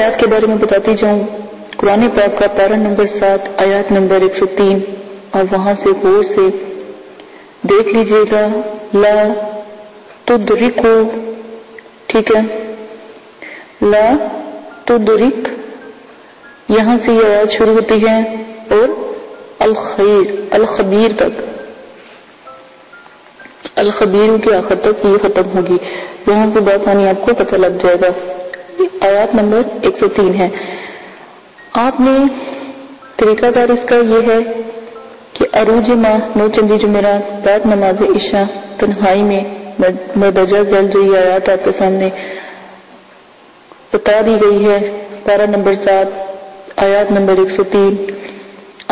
آیات کے بارے میں بتاتی جاؤں. قرآن پاک کا پارہ نمبر 7 آیات نمبر 103 اور وہاں سے غور سے دیکھ لیجئے گا. لا تدرکو، ٹھیک ہے، لا تدرک، یہاں سے یہ آیات شروع ہوتی ہے اور الخبیر تک، الخبیر کے آخر تک یہ ختم ہوگی. یہاں سے بآسانی آپ کو پتہ لگ جائے گا. آیات نمبر 103 ہے. آپ نے طریقہ کار اس کا یہ ہے کہ عروج ماہ 9 چندی جمعرات بعد نماز عشاء تنہائی میں مدرجہ ذیل جو یہ آیات آپ کے سامنے بتا دی گئی ہے، پارہ نمبر 7 آیات نمبر 103،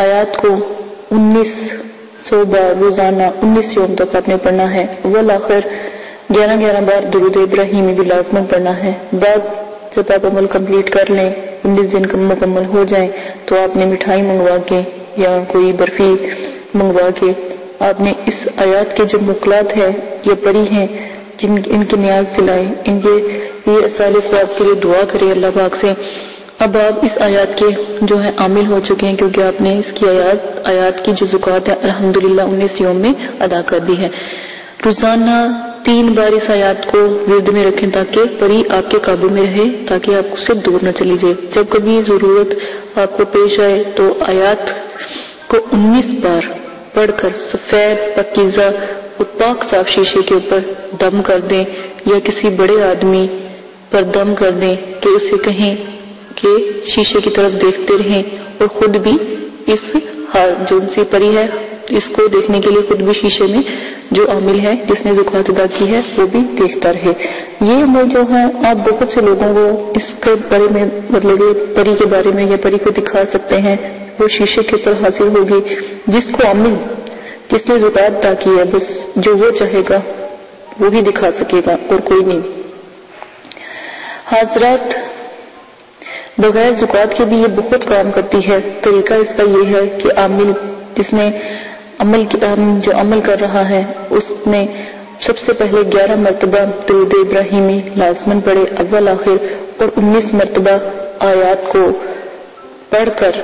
آیات کو 1900 بار روزانہ 19 یوم تک آپ نے پڑھنا ہے. والآخر 11 بار درود ابراہیمی بھی لازماً پڑھنا ہے. بعد جب آپ عمل کمپلیٹ کر لیں، 19 دن مکمل ہو جائیں، تو آپ نے مٹھائی منگوا کے یا کوئی برفی منگوا کے آپ نے اس آیات کے جو مقلات ہیں یہ پڑھی ہیں، ان کی نیاز دلائیں، ان کے یہ سال ثواب کے لیے دعا کرے اللہ پاک سے. اب آپ اس آیات کے جو ہے عامل ہو چکے ہیں، کیونکہ آپ نے اس کی آیات کی جو زکوٰۃ ہے الحمدللہ 19 یوم میں ادا کر دی ہے. روزانہ 3 بار اس آیات کو ورد میں رکھیں تاکہ پری آپ کے قابو میں رہے، تاکہ آپ سے دور نہ چلی جائے. جب کبھی ضرورت آپ کو پیش آئے تو آیات کو 19 بار پڑھ کر سفید پاکیزہ اور پاک صاف شیشے کے اوپر دم کر دیں، یا کسی بڑے آدمی پر دم کر دیں کہ اسے کہیں کہ شیشے کی طرف دیکھتے رہیں، اور خود بھی اس جو سی پری ہے اس کو دیکھنے کے لیے خود بھی شیشے میں جو عامل ہے جس نے زکوٰۃ ادا کی ہے وہ بھی دیکھتا رہے. یہ عمل جو ہے آپ بہت سے لوگوں کو اس کے بارے میں مطلب پری کے بارے میں یا پری کو دکھا سکتے ہیں. وہ شیشے کے اوپر حاصل ہوگی. جس کو عامل جس نے زکوٰۃ ادا کی ہے بس جو وہ چاہے گا وہی دکھا سکے گا اور کوئی نہیں. حضرات بغیر زکوٰۃ کے بھی یہ بہت کام کرتی ہے. طریقہ اس کا یہ ہے کہ عامل جس نے جو عمل کر رہا ہے اس نے سب سے پہلے 11 مرتبہ درود ابراہیمی لازماً پڑھے اول آخر، اور 19 مرتبہ آیات کو پڑھ کر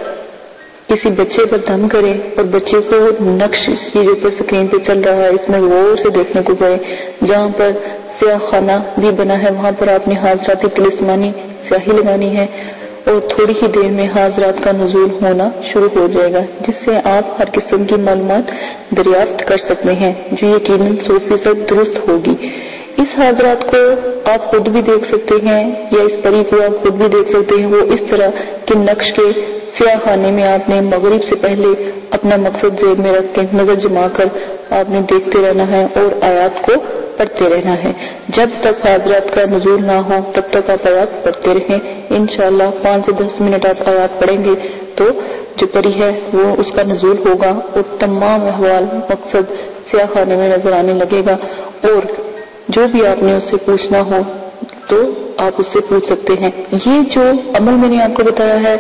کسی بچے پر دم کرے، اور بچے کو نقش یہ جو پر سکرین پہ چل رہا ہے اس میں غور سے دیکھنے کو پڑے. جہاں پر سیاہ خانہ بھی بنا ہے وہاں پر آپ نے حاضرات طلسمانی سیاہی لگانی ہے، اور تھوڑی ہی دیر میں حاضرات کا نزول ہونا شروع ہو جائے گا، جس سے آپ ہر قسم کی معلومات دریافت کر سکتے ہیں جو یقیناً 100% درست ہوگی. اس حاضرات کو آپ خود بھی دیکھ سکتے ہیں یا اس پری کو آپ خود بھی دیکھ سکتے ہیں. وہ اس طرح کہ نقش کے سیاہ خانے میں آپ نے مغرب سے پہلے اپنا مقصد ذہن میں رکھ کے نظر جما کر آپ نے دیکھتے رہنا ہے اور آیات کو پڑھتے رہنا ہے. جب تک حاضرات کا نزول نہ ہو تب تک آپ آیات پڑھتے رہیں. انشاءاللہ 5 سے 10 منٹ آپ آیات پڑھیں گے تو جو پری ہے وہ اس کا نزول ہوگا اور تمام احوال مقصد سیاہ خانے میں نظر آنے لگے گا. اور جو بھی آپ نے اس سے پوچھنا ہو تو آپ اس سے پوچھ سکتے ہیں. یہ جو عمل میں نے آپ کو بتایا ہے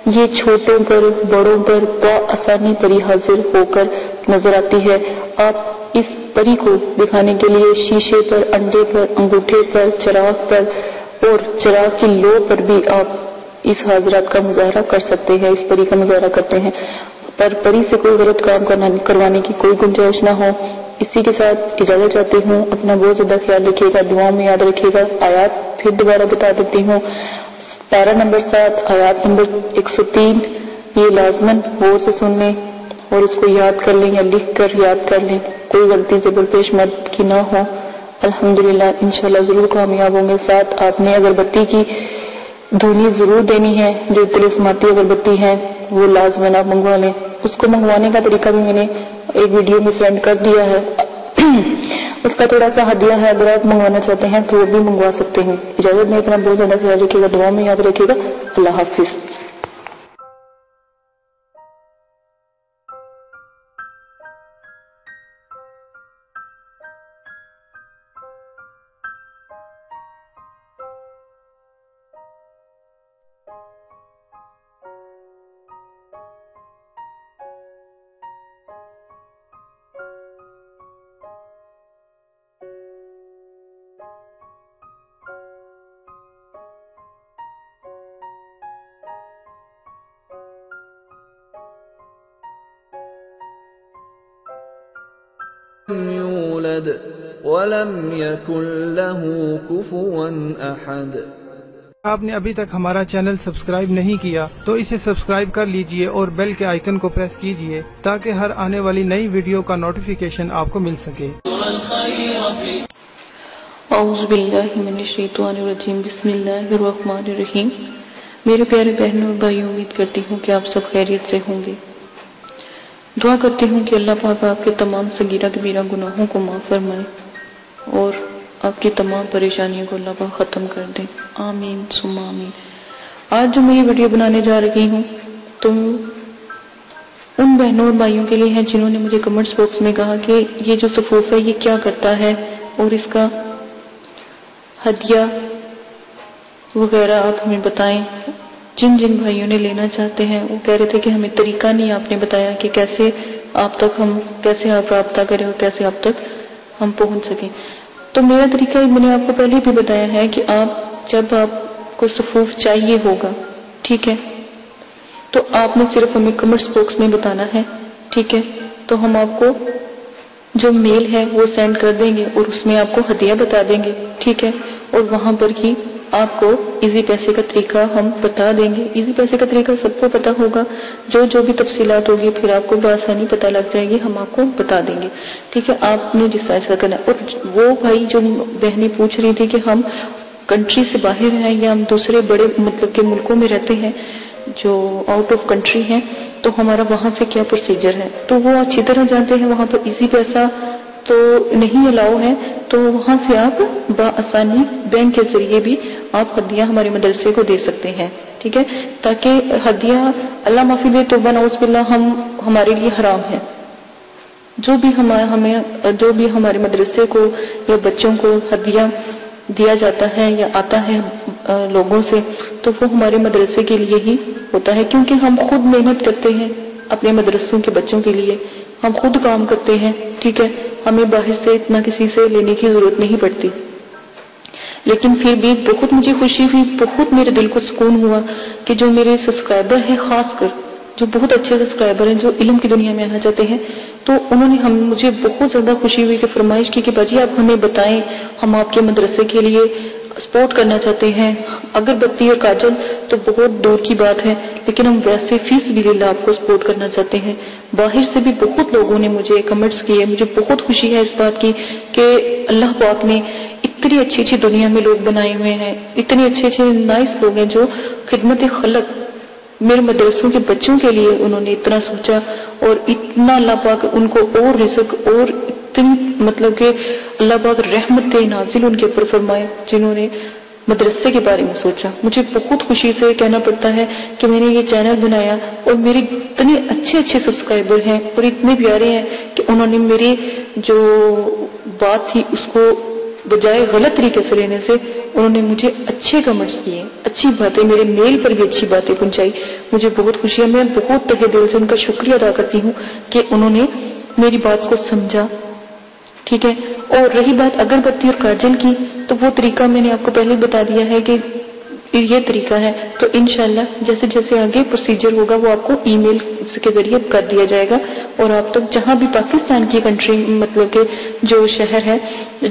یہ چھوٹوں پر بڑوں پر بآسانی پری حاضر ہو کر نظر آتی ہے. آپ اس پری کو دکھانے کے لیے شیشے پر، انڈے پر، انگوٹھے پر، چراغ پر اور چراغ کی لو پر بھی آپ اس حاضرات کا مظاہرہ کر سکتے ہیں، اس پری کا مظاہرہ کرتے ہیں. پر پری سے کوئی غلط کام کروانے کی کوئی گنجائش نہ ہو. اسی کے ساتھ اجازت چاہتی ہوں. اپنا بہت زیادہ خیال رکھیے گا، دعاؤں میں یاد رکھیے گا. آیات پھر دوبارہ بتا دیتی ہوں. پارہ نمبر 7 آیات نمبر 103 یہ لازماً غور سے سن لیں اور اس کو یاد کر لیں یا لکھ کر یاد کر لیں. کوئی غلطی زبر پیش مت کی نہ ہو. الحمدللہ انشاءاللہ ضرور کامیاب ہوں گے. ساتھ آپ نے اگربتی کی دھونی ضرور دینی ہے. جو طلسماتی اگربتی ہے وہ لازماً آپ منگوا لیں. اس کو منگوانے کا طریقہ بھی میں نے ایک ویڈیو میں سینڈ کر دیا ہے. اس کا تھوڑا سا ہدیہ ہے، اگر آپ منگوانا چاہتے ہیں تو وہ بھی منگوا سکتے ہیں. اجازت نہیں، اپنا بہت زیادہ خیال رکھیے گا، دعا میں یاد رکھیے گا. اللہ حافظ. يولد ولم يكن له كفوا أحد۔ آپ نے ابھی تک ہمارا چینل سبسکرائب نہیں کیا تو اسے سبسکرائب کر لیجئے اور بیل کے آئیکن کو پریس کیجئے تاکہ ہر آنے والی نئی ویڈیو کا نوٹیفیکیشن آپ کو مل سکے۔ اعوذ باللہ من الشیطان الرجیم، بسم اللہ الرحمن الرحیم۔ میرے پیارے بہنوں اور بھائیوں، امید کرتی ہوں کہ آپ سب خیریت سے ہوں گے۔ دعا کرتی ہوں کہ اللہ پاک آپ کے تمام صغیرہ کبیرہ گناہوں کو معاف فرمائے اور آپ کی تمام پریشانیوں کو اللہ پاک ختم کر دے، آمین ثم آمین۔ آج جو میں یہ ویڈیو بنانے جا رہی ہوں تو ان بہنوں اور بھائیوں کے لیے ہیں جنہوں نے مجھے کمنٹس باکس میں کہا کہ یہ جو صفوف ہے یہ کیا کرتا ہے اور اس کا ہدیہ وغیرہ آپ ہمیں بتائیں۔ جن بھائیوں نے لینا چاہتے ہیں وہ کہہ رہے تھے کہ ہمیں طریقہ نہیں آپ نے بتایا کہ کیسے آپ رابطہ کریں اور کیسے آپ تک ہم پہنچ سکیں۔ تو میرا طریقہ میں نے آپ کو پہلے بھی بتایا ہے کہ جب آپ کو صفوف چاہیے ہوگا، ٹھیک ہے، تو آپ نے صرف ہمیں کمنٹس باکس میں بتانا ہے، ٹھیک ہے، تو ہم آپ کو جو میل ہے وہ سینڈ کر دیں گے اور اس میں آپ کو ہدیہ بتا دیں گے، ٹھیک ہے، اور وہاں پر ہی آپ کو ایزی پیسے کا طریقہ ہم بتا دیں گے۔ ایزی پیسے کا طریقہ سب کو پتا ہوگا، جو بھی تفصیلات ہوگی پھر آپ کو بآسانی پتہ لگ جائے گی، ہم آپ کو بتا دیں گے، ٹھیک ہے۔ آپ نے جس طرح کرنا ہے۔ اور وہ بھائی جو بہنیں پوچھ رہی تھی کہ ہم کنٹری سے باہر ہیں یا ہم دوسرے بڑے مطلب کہ ملکوں میں رہتے ہیں جو آؤٹ آف کنٹری ہیں، تو ہمارا وہاں سے کیا پروسیجر ہے، تو وہ اچھی طرح جانتے ہیں۔ وہاں پر ایزی پیسہ تو نہیں الاؤ ہے، تو وہاں سے آپ بآسانی بینک کے ذریعے بھی آپ ہدیہ ہمارے مدرسے کو دے سکتے ہیں، ٹھیک ہے، تاکہ ہدیہ اللہ معافی دے توبہ نعوذ باللہ ہمارے لیے حرام ہے۔ جو بھی ہمارے مدرسے کو یا بچوں کو ہدیہ دیا جاتا ہے یا آتا ہے لوگوں سے، تو وہ ہمارے مدرسے کے لیے ہی ہوتا ہے، کیونکہ ہم خود محنت کرتے ہیں اپنے مدرسوں کے بچوں کے لیے، ہم خود کام کرتے ہیں، ٹھیک ہے، ہمیں باہر سے اتنا کسی سے لینے کی ضرورت نہیں پڑتی۔ لیکن پھر بھی بہت مجھے خوشی ہوئی، بہت میرے دل کو سکون ہوا کہ جو میرے سبسکرائبر ہیں، خاص کر جو بہت اچھے سبسکرائبر ہیں جو علم کی دنیا میں آنا چاہتے ہیں، تو انہوں نے مجھے بہت زیادہ خوشی ہوئی کہ فرمائش کی کہ باجی آپ ہمیں بتائیں، ہم آپ کے مدرسے کے لیے سپورٹ کرنا چاہتے ہیں۔ اگربتی اور کاجل تو بہت دور کی بات ہے، لیکن ہم ویسے فی سبیل اللہ آپ کو سپورٹ کرنا چاہتے ہیں۔ باہر سے بھی بہت لوگوں نے مجھے کمنٹس کیے، مجھے بہت خوشی ہے اس بات کی کہ اللہ پاک نے اتنی اچھی دنیا میں لوگ بنائے ہوئے ہیں، اتنے اچھے نائس لوگ ہیں جو خدمت خلق میرے مدرسوں کے بچوں کے لیے انہوں نے اتنا سوچا، اور اتنا اللہ پاک ان کو اور رزق اور اتنی مطلب کہ اللہ پاک رحمت نازل ان کے اوپر فرمائے جنہوں نے مدرسے کے بارے میں سوچا۔ مجھے بہت خوشی سے کہنا پڑتا ہے کہ میں نے یہ چینل بنایا اور میرے اتنے اچھے سبسکرائبر ہیں اور اتنے پیارے ہیں کہ انہوں نے میری جو بات تھی اس کو بجائے غلط طریقے سے لینے سے انہوں نے مجھے اچھے کمنٹس کیے، اچھی باتیں، میرے میل پر بھی اچھی باتیں پہنچائی۔ مجھے بہت خوشی ہے، میں بہت تہہ دل سے ان کا شکریہ ادا کرتی ہوں کہ انہوں نے میری بات کو سمجھا، ٹھیک ہے۔ اور رہی بات اگربتی اور کاجل کی، تو وہ طریقہ میں نے آپ کو پہلے بتا دیا ہے کہ یہ طریقہ ہے، تو انشاءاللہ جیسے آگے پروسیجر ہوگا وہ آپ کو ای میل کے ذریعے کر دیا جائے گا، اور آپ تک جہاں بھی پاکستان کی کنٹری مطلب کہ جو شہر ہے،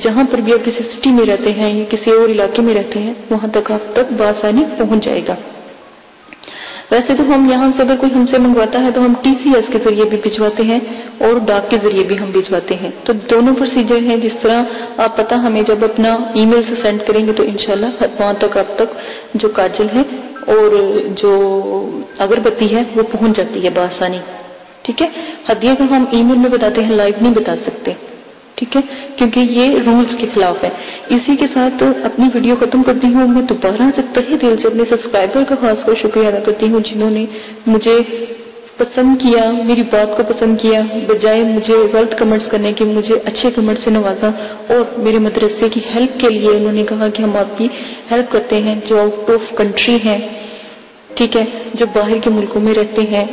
جہاں پر بھی آپ کسی سٹی میں رہتے ہیں یا کسی اور علاقے میں رہتے ہیں، وہاں تک آپ تک بآسانی پہنچ جائے گا۔ ویسے تو ہم یہاں سے اگر کوئی ہم سے منگواتا ہے تو ہم ٹی سی ایس کے ذریعے بھی بھجواتے ہیں اور ڈاک کے ذریعے بھی ہم بھجواتے ہیں، تو دونوں پروسیجر ہیں۔ جس طرح آپ پتہ ہمیں جب اپنا ای میل سے سینڈ کریں گے تو انشاءاللہ وہاں تک آپ تک جو کاجل ہے اور جو اگربتی ہے وہ پہنچ جاتی ہے بآسانی، ٹھیک ہے۔ ہدیہ کو ہم ای میل میں بتاتے ہیں، لائیو نہیں بتا سکتے، ٹھیک ہے، کیونکہ یہ رولز کے خلاف ہے۔ اسی کے ساتھ اپنی ویڈیو ختم کرتی ہوں۔ میں دوبارہ سے تہہ دل سے اپنے سبسکرائبر کا خاص کر شکریہ ادا کرتی ہوں جنہوں نے مجھے پسند کیا، میری بات کو پسند کیا، بجائے مجھے غلط کمنٹس کرنے کے مجھے اچھے کمنٹ سے نوازا، اور میرے مدرسے کی ہیلپ کے لیے انہوں نے کہا کہ ہم آپ کی ہیلپ کرتے ہیں جو آؤٹ آف کنٹری ہیں، ٹھیک ہے، جو باہر کے ملکوں میں رہتے ہیں،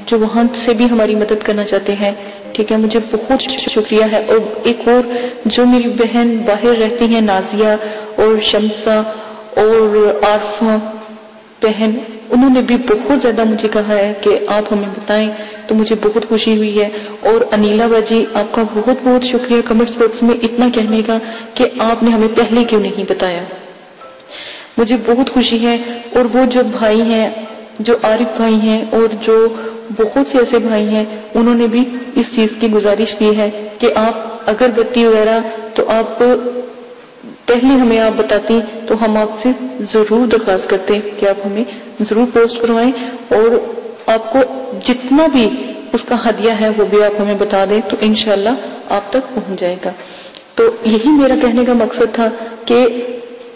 جو وہاں سے بھی ہماری مدد کرنا چاہتے ہیں، ٹھیک ہے۔ مجھے بہت شکریہ ہے۔ اور ایک اور جو میری بہن باہر رہتی ہیں، نازیہ اور شمسہ اور عارفہ بہن، انہوں نے بھی بہت زیادہ مجھے کہا ہے کہ آپ ہمیں بتائیں تو مجھے بہت خوشی ہوئی ہے. اور انیلا باجی آپ کا بہت بہت شکریہ کمنٹس باکس میں اتنا کہنے کا کہ آپ نے ہمیں پہلے کیوں نہیں بتایا. مجھے بہت خوشی ہے. اور وہ جو بھائی ہیں، جو عارف بھائی ہیں اور جو بہت سے ایسے بھائی ہیں، انہوں نے بھی اس چیز کی گزارش کی ہے کہ آپ اگربتی وغیرہ تو آپ پہلے ہمیں آپ بتاتی تو ہم آپ سے ضرور درخواست کرتے کہ آپ ہمیں ضرور پوسٹ کروائیں، اور آپ کو جتنا بھی اس کا ہدیہ ہے وہ بھی آپ ہمیں بتا دیں تو انشاءاللہ آپ تک پہنچ جائے گا. تو یہی میرا کہنے کا مقصد تھا کہ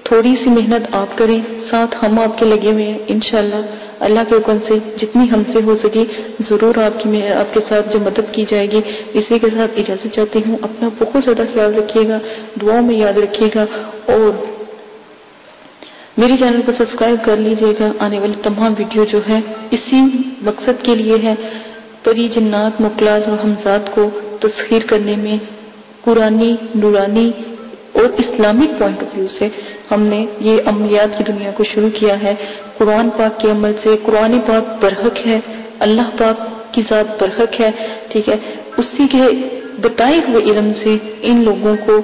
تھوڑی سی محنت آپ کریں، ساتھ ہم آپ کے لگے ہوئے ہیں. انشاءاللہ اللہ کے حکم سے جتنی ہم سے ہو سکی ضرور آپ کے ساتھ جو مدد کی جائے گی. اسی کے ساتھ اجازت چاہتی ہوں. اپنا بہت زیادہ خیال رکھیے گا، دعاؤں میں یاد رکھیے گا، اور میری چینل کو سبسکرائب کر لیجئے گا. آنے والی تمام ویڈیو جو ہے اسی مقصد کے لیے ہے، پری جنات مخلوقات اور ہمزاد کو تسخیر کرنے میں قرآنی، نورانی اور اسلامک پوائنٹ آف ویو سے ہم نے یہ عملیات کی دنیا کو شروع کیا ہے. قرآن پاک کے عمل سے قرآن پاک برحق ہے، اللہ پاک کی ذات برحق ہے، ٹھیک ہے. اسی کے بتائے ہوئے علم سے ان لوگوں کو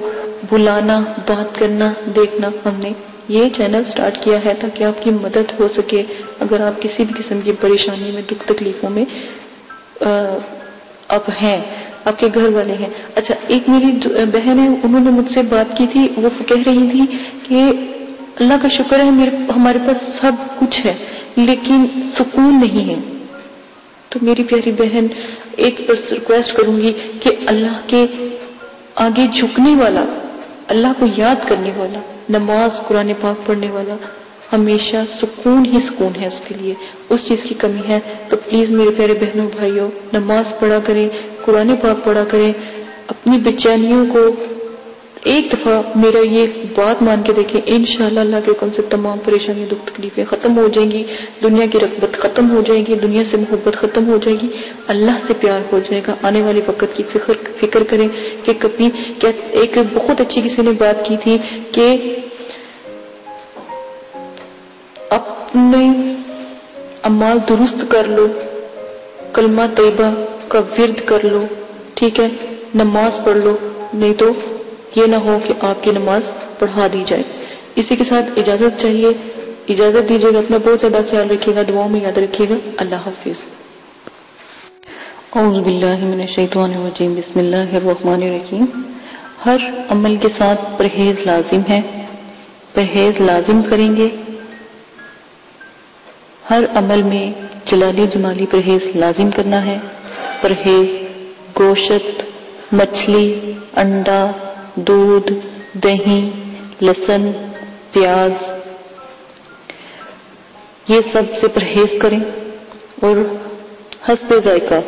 بلانا، بات کرنا، دیکھنا، ہم نے یہ چینل سٹارٹ کیا ہے تاکہ آپ کی مدد ہو سکے اگر آپ کسی بھی قسم کی پریشانی میں، دکھ تکلیفوں میں آپ ہیں، آپ کے گھر والے ہیں. اچھا، ایک میری بہن ہے، انہوں نے مجھ سے بات کی تھی، وہ کہہ رہی تھی کہ اللہ کا شکر ہے ہمارے پاس سب کچھ ہے لیکن سکون نہیں ہے. تو میری پیاری بہن، ایک بس ریکویسٹ کروں گی کہ اللہ کے آگے جھکنے والا، اللہ کو یاد کرنے والا، نماز قرآن پاک پڑھنے والا ہمیشہ سکون ہی سکون ہے اس کے لیے. اس چیز کی کمی ہے تو پلیز میرے پیارے بہنوں بھائیوں، نماز پڑھا کریں، قرآن پاک پڑھا کریں. اپنی بے چینیوں کو ایک دفعہ میرا یہ بات مان کے دیکھیں، انشاءاللہ اللہ کے حکم سے تمام پریشانیاں، دکھ تکلیفیں ختم ہو جائیں گی، دنیا کی رغبت ختم ہو جائے گی، دنیا سے محبت ختم ہو جائے گی، اللہ سے پیار ہو جائے گا. آنے والے وقت کی فکر کریں کہ کبھی کیا. ایک بہت اچھی کسی نے بات کی تھی کہ اپنے اعمال درست کر لو، کلمہ طیبہ کا ورد کر لو، ٹھیک ہے، نماز پڑھ لو، نہیں تو یہ نہ ہو کہ آپ کی نماز پڑھا دی جائے. اسی کے ساتھ اجازت چاہیے، اجازت دیجیے گا. اپنا بہت زیادہ خیال رکھیے گا، دعاؤں میں یاد رکھیے گا. اللہ حافظ. اعوذ باللہ من الشیطان الرجیم، بسم اللہ الرحمن الرحیم. ہر عمل کے ساتھ پرہیز لازم ہے، پرہیز لازم کریں گے. ہر عمل میں جلالی جمالی پرہیز لازم کرنا ہے. پرہیز گوشت، مچھلی، انڈا، دودھ، دہی، لہسن، پیاز، یہ سب سے پرہیز کریں. اور حسب ذائقہ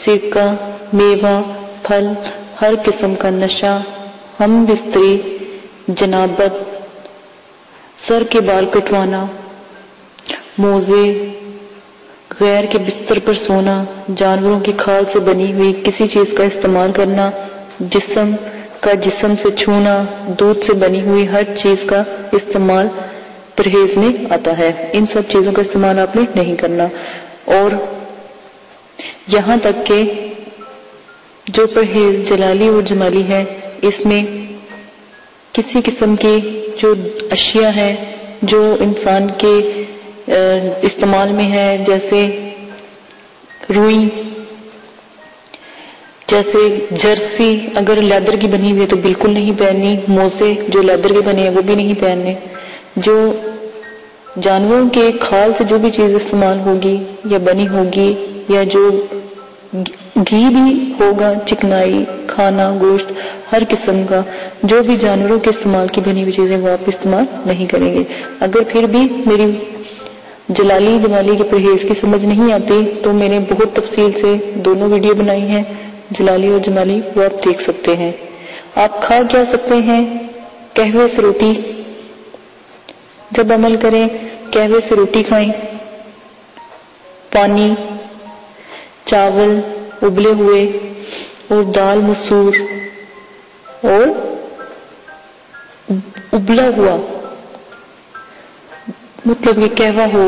سرکہ، میوہ، پھل، ہر قسم کا نشہ، ہم بستری، جنابت، سر کے بال کٹوانا، موزے، غیر کے بستر پر سونا، جانوروں کی کھال سے بنی ہوئی کسی چیز کا استعمال کرنا، جسم کا جسم سے چھونا، دودھ سے بنی ہوئی ہر چیز کا استعمال پرہیز میں آتا ہے. ان سب چیزوں کا استعمال آپ نے نہیں کرنا. اور یہاں تک کہ جو پرہیز جلالی اور جمالی ہے، اس میں کسی قسم کی جو اشیاء ہیں جو انسان کے استعمال میں ہے، جیسے روئی، جیسے جرسی اگر لیدر کی بنی ہوئی ہے تو بالکل نہیں پہننی. موزے جو لیدر کے بنے ہیں وہ بھی نہیں پہننے. جو جانوروں کے کھال سے جو بھی چیز استعمال ہوگی یا بنی ہوگی، یا جو گھی بھی ہوگا، چکنائی، کھانا، گوشت، ہر قسم کا جو بھی جانوروں کے استعمال کی بنی ہوئی چیزیں وہ آپ استعمال نہیں کریں گے. اگر پھر بھی میری جلالی جمالی کے پرہیز کی سمجھ نہیں آتی تو میں نے بہت تفصیل سے دونوں ویڈیو بنائی ہیں، جلالی اور جمالی، وہ آپ دیکھ سکتے ہیں. آپ کھا کیا سکتے ہیں؟ قہوے سے روٹی. جب عمل کریں قہوے سے روٹی کھائیں، پانی، چاول ابلے ہوئے اور دال مسور اور ابلا ہوا، مطلب یہ قہوہ ہو،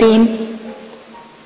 3,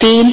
3,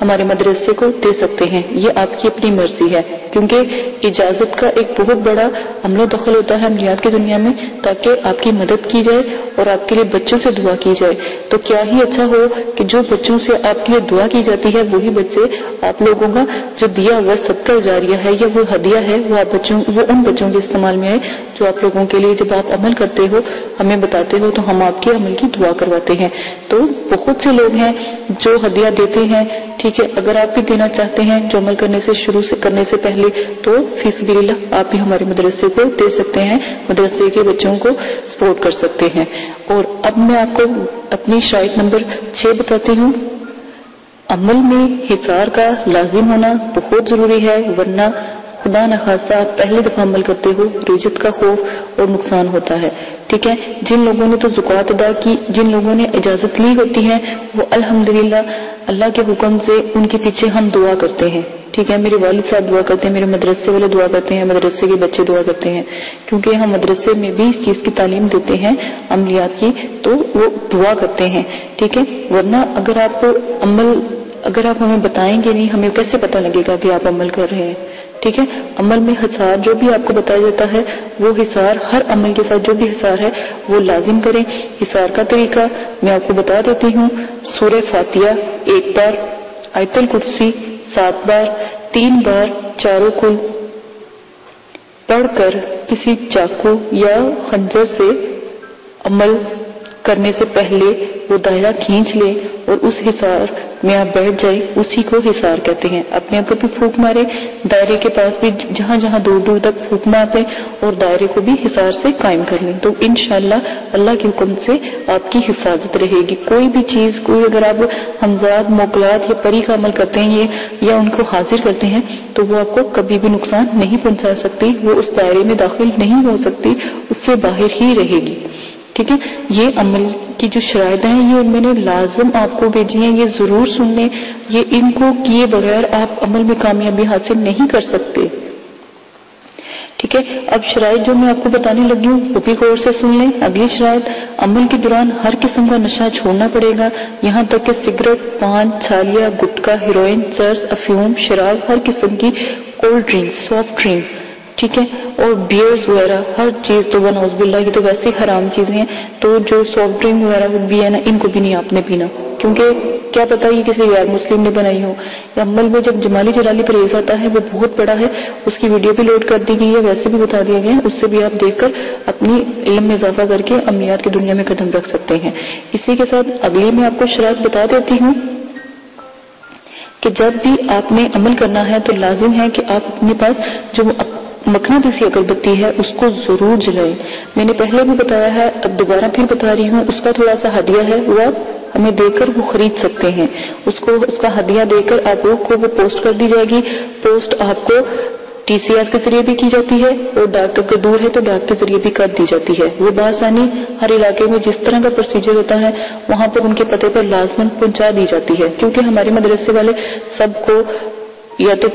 ہمارے مدرسے کو دے سکتے ہیں، یہ آپ کی اپنی مرضی ہے، کیونکہ اجازت کا ایک بہت بڑا عمل و دخل ہوتا ہے عملیات کی دنیا میں، تاکہ آپ کی مدد کی جائے اور آپ کے لیے بچوں سے دعا کی جائے۔ تو کیا ہی اچھا ہو کہ جو بچوں سے آپ کے لیے دعا کی جاتی ہے وہی بچے آپ لوگوں کا جو دیا ہوا صدقہ جاریہ ہے یا وہ ہدیہ ہے وہ ان بچوں کے استعمال میں آئے جو آپ لوگوں کے لیے جب آپ عمل کرتے ہو ہمیں بتاتے ہو تو ہم آپ کے عمل کی دعا کرواتے ہیں۔ تو بہت سے لوگ ہیں جو ہدیہ دیتے ہیں، ٹھیک ہے، اگر آپ بھی دینا چاہتے ہیں جو عمل کرنے سے پہلے تو فی سبیل اللہ آپ بھی ہمارے مدرسے کو دے سکتے ہیں، مدرسے کے بچوں کو سپورٹ کر سکتے ہیں۔ اور اب میں آپ کو اپنی شرائط نمبر 6 بتاتی ہوں۔ عمل میں حصار کا لازم ہونا بہت ضروری ہے، ورنہ خدا نخواستہ آپ پہلی دفعہ عمل کرتے ہو رجت کا خوف اور نقصان ہوتا ہے، ٹھیک ہے۔ جن لوگوں نے تو زکوٰۃ ادا کی، جن لوگوں نے اجازت لی ہوتی ہے، وہ الحمدللہ اللہ کے حکم سے ان کے پیچھے ہم دعا کرتے ہیں، ٹھیک ہے۔ میرے والد صاحب دعا کرتے ہیں، میرے مدرسے والے دعا کرتے ہیں، مدرسے کے بچے دعا کرتے ہیں، کیونکہ ہم مدرسے میں بھی اس چیز کی تعلیم دیتے ہیں عملیات کی، تو وہ دعا کرتے ہیں، ٹھیک ہے۔ ورنہ اگر آپ ہمیں بتائیں گے نہیں، ہمیں کیسے پتہ لگے گا کہ آپ عمل کر رہے ہیں، ٹھیک ہے۔ عمل میں حصار جو بھی آپ کو بتایا جاتا ہے وہ حصار ہر عمل کے ساتھ جو بھی حصار ہے وہ لازم کریں۔ حصار کا طریقہ میں آپ کو بتا دیتی ہوں۔ سورہ فاتحہ 1 بار، آیت الکرسی 7 بار، 3 بار چاروں کل پڑھ کر کسی چاقو یا خنجر سے عمل کرنے سے پہلے وہ دائرہ کھینچ لے اور اس حصار میں آپ بیٹھ جائے، اسی کو حصار کہتے ہیں۔ اپنے اوپر بھی پھونک مارے، دائرے کے پاس بھی جہاں جہاں دور دور تک پھونک مارتے اور دائرے کو بھی حصار سے قائم کر لیں، تو انشاءاللہ اللہ کے حکم سے آپ کی حفاظت رہے گی۔ کوئی بھی چیز، کوئی اگر آپ ہمزاد، موکلات یا پری کا عمل کرتے ہیں یا ان کو حاضر کرتے ہیں تو وہ آپ کو کبھی بھی نقصان نہیں پہنچا سکتی، وہ اس دائرے میں داخل نہیں ہو سکتی، اس سے باہر ہی رہے گی، ٹھیک ہے۔ یہ عمل کی جو شرائط ہیں یہ میں نے لازم آپ کو بھیجی ہیں، یہ ضرور سن لیں، یہ ان کو کیے بغیر آپ عمل میں کامیابی حاصل نہیں کر سکتے، ٹھیک ہے۔ اب شرائط جو میں آپ کو بتانے لگی ہوں وہ بھی غور سے سن لیں۔ اگلی شرائط، عمل کے دوران ہر قسم کا نشہ چھوڑنا پڑے گا، یہاں تک کہ سگریٹ، پان، چھالیا، گٹکا، ہیروئن، چرس، افیون، شراب، ہر قسم کی کولڈ ڈرنک، سافٹ ڈرنک، ٹھیک ہے، اور بیئرز وغیرہ ہر چیز، تو ونعوذ باللہ یہ تو ویسے حرام چیزیں ہیں، تو جو سافٹ ڈرنک وغیرہ بھی ہے نا ان کو بھی نہیں آپ نے پینا، کیونکہ کیا پتہ یہ کسی غیر مسلم نے بنائی ہو۔ عمل میں جب جمالی جلالی پرہیز آتا ہے وہ بہت بڑا ہے، اس کی ویڈیو بھی لوڈ کر دی گئی ہے، ویسے بھی بتا دیا گیا ہے، اس سے بھی آپ دیکھ کر اپنی علم میں اضافہ کر کے عملیات کی دنیا میں قدم رکھ سکتے ہیں۔ اسی کے ساتھ اگلی میں آپ کو شرائط بتا دیتی ہوں کہ جب بھی آپ نے عمل کرنا ہے تو لازم ہے کہ آپ اپنے پاس جو مقناطیسی اگربتی ہے اس کو ضرور جلائیں۔ میں نے پہلے بھی بتایا ہے، اب دوبارہ پھر بتا رہی ہوں، اس کا تھوڑا سا ہدیہ ہے، وہ آپ ہمیں دے کر وہ خرید سکتے ہیں، اس کا ہدیہ دے کر آپ کو وہ پوسٹ کر دی جائے گی۔ پوسٹ آپ کو ٹی سی ایس کے ذریعے بھی کی جاتی ہے اور ڈاک اگر دور ہے تو ڈاک کے ذریعے بھی کر دی جاتی ہے۔ وہ بآسانی ہر علاقے میں جس طرح کا پروسیجر ہوتا ہے وہاں پر ان کے پتے پر لازماً پہنچا دی جاتی ہے، کیونکہ ہمارے مدرسے والے سب کو یا تو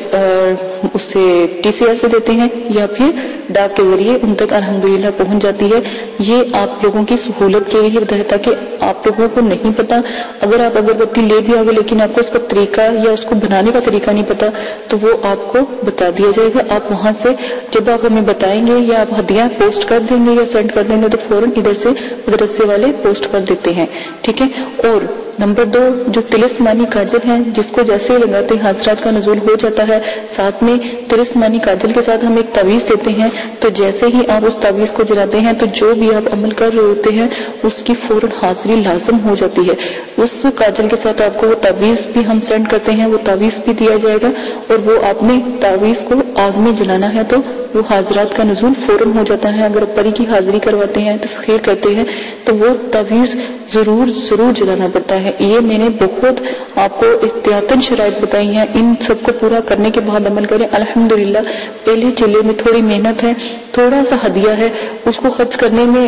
اس سے ٹی سی ایس سے دیتے ہیں یا پھر ڈاک کے ذریعے ان تک الحمدللہ پہنچ جاتی ہے۔ یہ آپ لوگوں کی سہولت کے لیے ہوتا ہے تاکہ آپ لوگوں کو نہیں پتا، اگر آپ اگربتی لے بھی آگے لیکن آپ کو اس کا طریقہ یا اس کو بنانے کا طریقہ نہیں پتا تو وہ آپ کو بتا دیا جائے گا۔ آپ وہاں سے جب آپ ہمیں بتائیں گے یا آپ ہدیہ پوسٹ کر دیں گے یا سینڈ کر دیں گے تو فوراً ادھر سے مدرسے والے پوسٹ کر دیتے ہیں، ٹھیک ہے۔ اور نمبر 2، جو طلسمانی کاجل ہیں جس کو جیسے ہی لگاتے حاضرات کا نزول ہو جاتا ہے، ساتھ میں طلسمانی کاجل کے ساتھ ہم ایک تعویذ دیتے ہیں، تو جیسے ہی آپ اس تعویذ کو جلاتے ہیں تو جو بھی آپ عمل کر رہے ہوتے ہیں اس کی فوراً حاضری لازم ہو جاتی ہے۔ اس کاجل کے ساتھ آپ کو وہ تعویذ بھی ہم سینڈ کرتے ہیں، وہ تعویذ بھی دیا جائے گا، اور وہ آپ نے تعویذ کو آگ میں جلانا ہے تو وہ حاضرات کا نزول فوراً ہو جاتا ہے۔ اگر پری کی حاضری کرواتے ہیں، تسخیر کرتے ہیں تو وہ تعویذ ضرور جلانا پڑتا ہے۔ یہ میں نے بہت آپ کو احتیاطاً شرائط بتائی ہیں، ان سب کو پورا کرنے کے بعد عمل کریں۔ الحمدللہ پہلے چلے میں تھوڑی محنت ہے، تھوڑا سا ہدیہ ہے، اس کو خرچ کرنے میں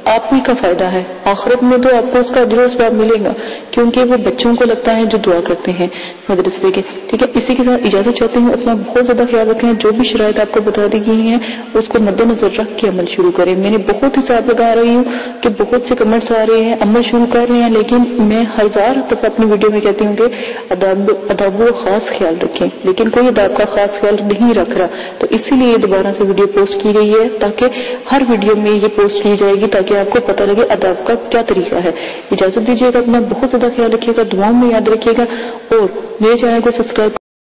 آپ ہی کا فائدہ ہے، آخرت میں تو آپ کو اس کا اجر و ثواب ملے گا، کیونکہ وہ بچوں کو لگتا ہے جو دعا کرتے ہیں مدرسے کے، ٹھیک ہے۔ اسی کے ساتھ اجازت چاہتی ہوں، اپنا بہت زیادہ خیال رکھیں، جو بھی شرائط آپ کو بتا دی زندگی ہیں اس کو مد نظر رکھ کے عمل شروع کریں. میں نے بہت حساب لگا رہی ہوں کہ بہت سے کمنٹس آ رہے ہیں، عمل شروع کر رہے ہیں، لیکن میں ہزار دفعہ اپنی ویڈیو میں کہتی ہوں کہ اداب کا خاص خیال رکھیں، لیکن کوئی اداب کا خاص خیال نہیں رکھ رہا. تو اسی لیے دوبارہ سے ویڈیو پوسٹ کی گئی ہے تاکہ ہر ویڈیو میں یہ پوسٹ کی جائے گی تاکہ آپ کو پتہ لگے اداب کا کیا طریقہ ہے. اجازت دیجیے گا، اپنا بہت زیادہ خیال رکھیے گا، دعاؤں میں یاد رکھیے گا، اور میرے چینل کو سبسکرائب